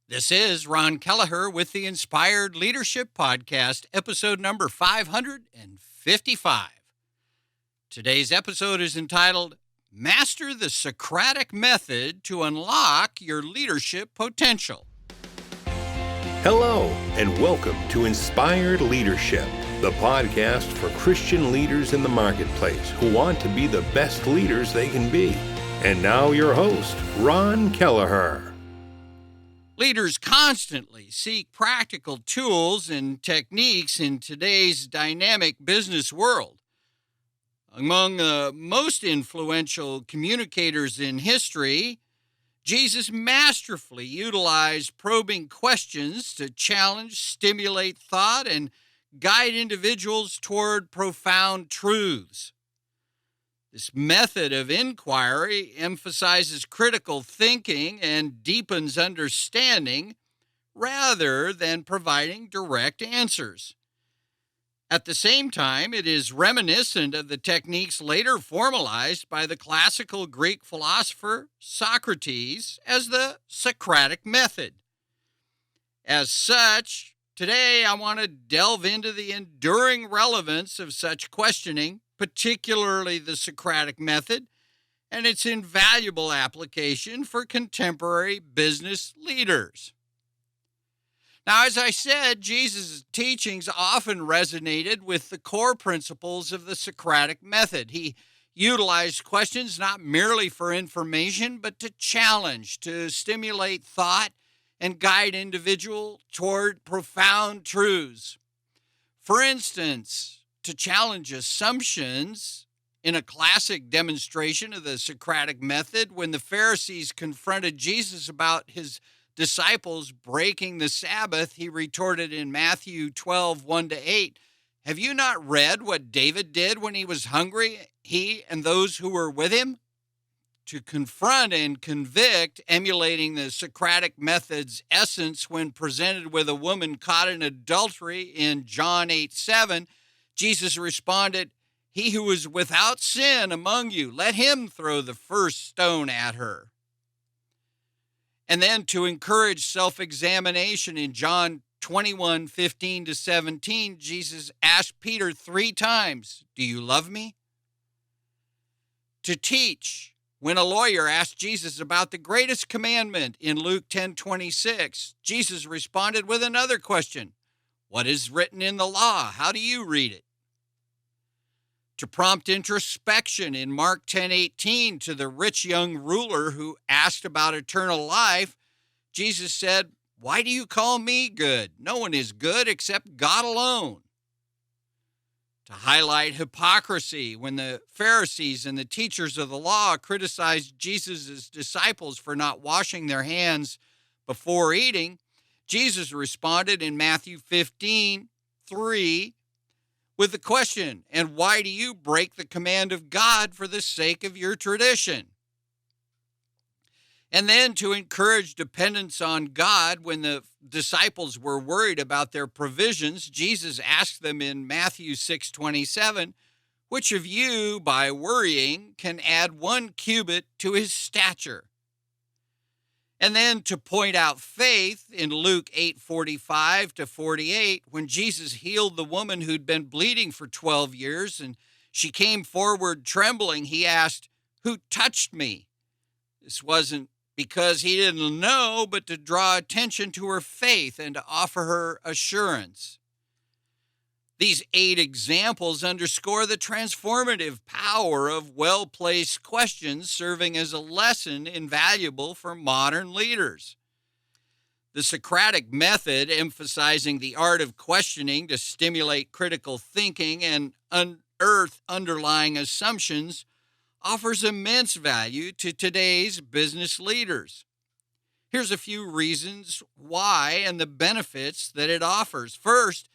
This is Ron Kelleher with the Inspired Leadership Podcast, episode number 555. Today's episode is entitled, Master the Socratic Method to Unlock Your Leadership Potential. Hello, and welcome to Inspired Leadership, the podcast for Christian leaders in the marketplace who want to be the best leaders they can be. And now your host, Ron Kelleher. Leaders constantly seek practical tools and techniques in today's dynamic business world. Among the most influential communicators in history, Jesus masterfully utilized probing questions to challenge, stimulate thought, and guide individuals toward profound truths. This method of inquiry emphasizes critical thinking and deepens understanding rather than providing direct answers. At the same time, it is reminiscent of the techniques later formalized by the classical Greek philosopher Socrates as the Socratic method. As such, today I want to delve into the enduring relevance of such questioning, particularly the Socratic method, and its invaluable application for contemporary business leaders. Now, as I said, Jesus' teachings often resonated with the core principles of the Socratic method. He utilized questions not merely for information, but to challenge, to stimulate thought, and guide individuals toward profound truths. For instance, to challenge assumptions in a classic demonstration of the Socratic method, when the Pharisees confronted Jesus about his disciples breaking the Sabbath, he retorted in Matthew 12, 1-8, "Have you not read what David did when he was hungry, he and those who were with him?" To confront and convict, emulating the Socratic method's essence when presented with a woman caught in adultery in John 8:7, Jesus responded, "He who is without sin among you, let him throw the first stone at her." And then to encourage self-examination in John 21:15-17, Jesus asked Peter 3 times, "Do you love me?" To teach, when a lawyer asked Jesus about the greatest commandment in Luke 10:26, Jesus responded with another question, "What is written in the law? How do you read it?" To prompt introspection in Mark 10:18 to the rich young ruler who asked about eternal life, Jesus said, "Why do you call me good? No one is good except God alone." To highlight hypocrisy when the Pharisees and the teachers of the law criticized Jesus' disciples for not washing their hands before eating, Jesus responded in Matthew 15:3 with the question, "And why do you break the command of God for the sake of your tradition?" And then to encourage dependence on God when the disciples were worried about their provisions, Jesus asked them in Matthew 6:27, "Which of you, by worrying, can add 1 cubit to his stature?" And then to point out faith in Luke 8:45-48, when Jesus healed the woman who'd been bleeding for 12 years and she came forward trembling, he asked, "Who touched me?" This wasn't because he didn't know, but to draw attention to her faith and to offer her assurance. These 8 examples underscore the transformative power of well-placed questions, serving as a lesson invaluable for modern leaders. The Socratic method, emphasizing the art of questioning to stimulate critical thinking and unearth underlying assumptions, offers immense value to today's business leaders. Here's a few reasons why and the benefits that it offers. First,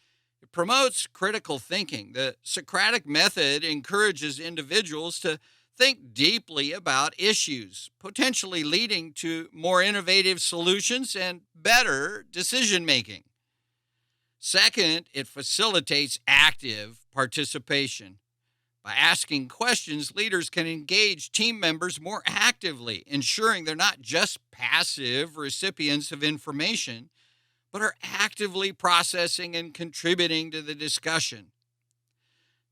it promotes critical thinking. The Socratic method encourages individuals to think deeply about issues, potentially leading to more innovative solutions and better decision-making. Second, it facilitates active participation. By asking questions, leaders can engage team members more actively, ensuring they're not just passive recipients of information, but are actively processing and contributing to the discussion.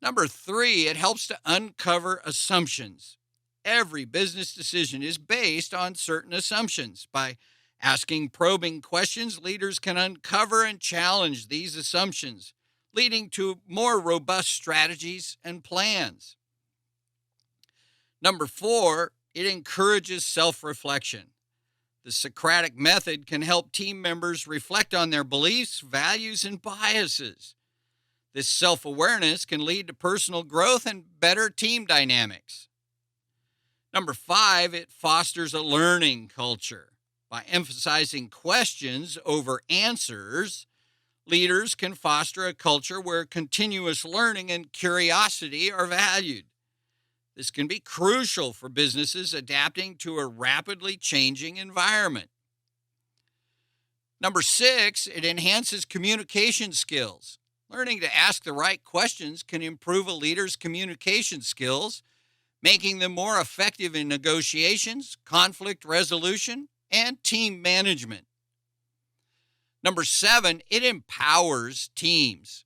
Number 3, it helps to uncover assumptions. Every business decision is based on certain assumptions. By asking probing questions, leaders can uncover and challenge these assumptions, leading to more robust strategies and plans. Number 4, it encourages self-reflection. The Socratic method can help team members reflect on their beliefs, values, and biases. This self-awareness can lead to personal growth and better team dynamics. Number 5, it fosters a learning culture. By emphasizing questions over answers, leaders can foster a culture where continuous learning and curiosity are valued. This can be crucial for businesses adapting to a rapidly changing environment. Number 6, it enhances communication skills. Learning to ask the right questions can improve a leader's communication skills, making them more effective in negotiations, conflict resolution, and team management. Number 7, it empowers teams.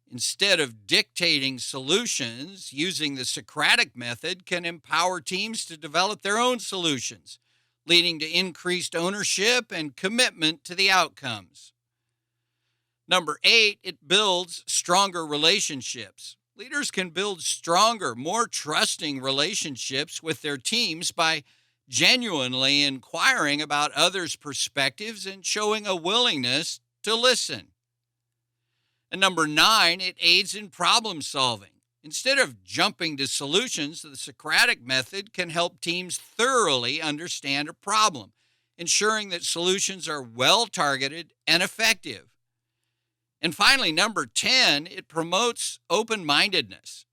Instead of dictating solutions, using the Socratic method can empower teams to develop their own solutions, leading to increased ownership and commitment to the outcomes. Number 8, it builds stronger relationships. Leaders can build stronger, more trusting relationships with their teams by genuinely inquiring about others' perspectives and showing a willingness to listen. And number 9, it aids in problem solving. Instead of jumping to solutions, the Socratic method can help teams thoroughly understand a problem, ensuring that solutions are well targeted and effective. And finally, number 10, it promotes open-mindedness.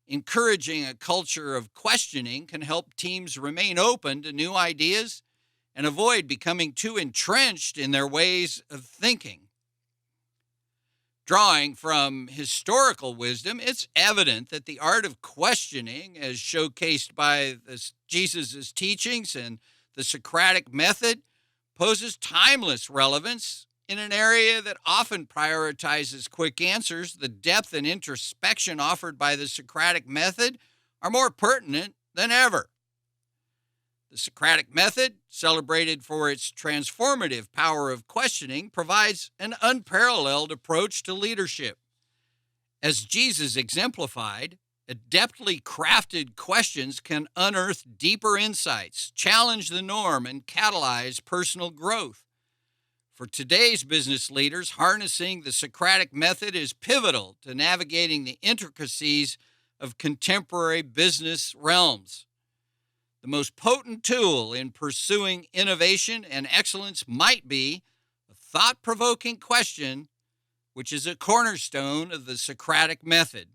Encouraging a culture of questioning can help teams remain open to new ideas and avoid becoming too entrenched in their ways of thinking. Drawing from historical wisdom, it's evident that the art of questioning, as showcased by Jesus' teachings and the Socratic method, poses timeless relevance in an area that often prioritizes quick answers. The depth and introspection offered by the Socratic method are more pertinent than ever. The Socratic method, celebrated for its transformative power of questioning, provides an unparalleled approach to leadership. As Jesus exemplified, adeptly crafted questions can unearth deeper insights, challenge the norm, and catalyze personal growth. For today's business leaders, harnessing the Socratic method is pivotal to navigating the intricacies of contemporary business realms. The most potent tool in pursuing innovation and excellence might be a thought-provoking question, which is a cornerstone of the Socratic method.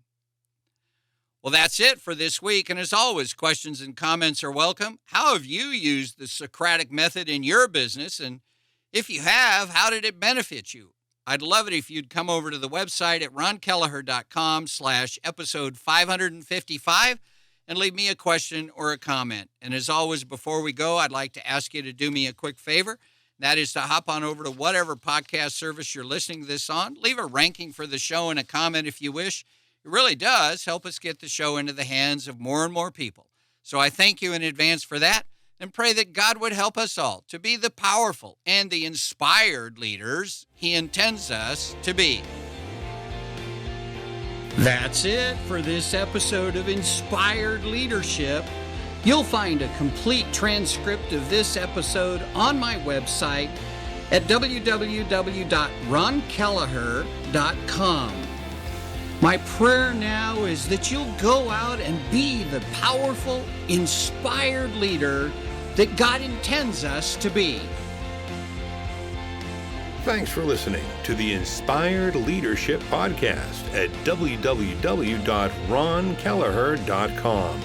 Well, that's it for this week, and as always, questions and comments are welcome. How have you used the Socratic method in your business, and if you have, how did it benefit you? I'd love it if you'd come over to the website at ronkelleher.com/episode 555 and leave me a question or a comment. And as always, before we go, I'd like to ask you to do me a quick favor. That is to hop on over to whatever podcast service you're listening to this on. Leave a ranking for the show and a comment if you wish. It really does help us get the show into the hands of more and more people. So I thank you in advance for that and pray that God would help us all to be the powerful and the inspired leaders He intends us to be. That's it for this episode of Inspired Leadership. You'll find a complete transcript of this episode on my website at www.ronkelleher.com. My prayer now is that you'll go out and be the powerful, inspired leader that God intends us to be. Thanks for listening to the Inspired Leadership Podcast at www.ronkelleher.com.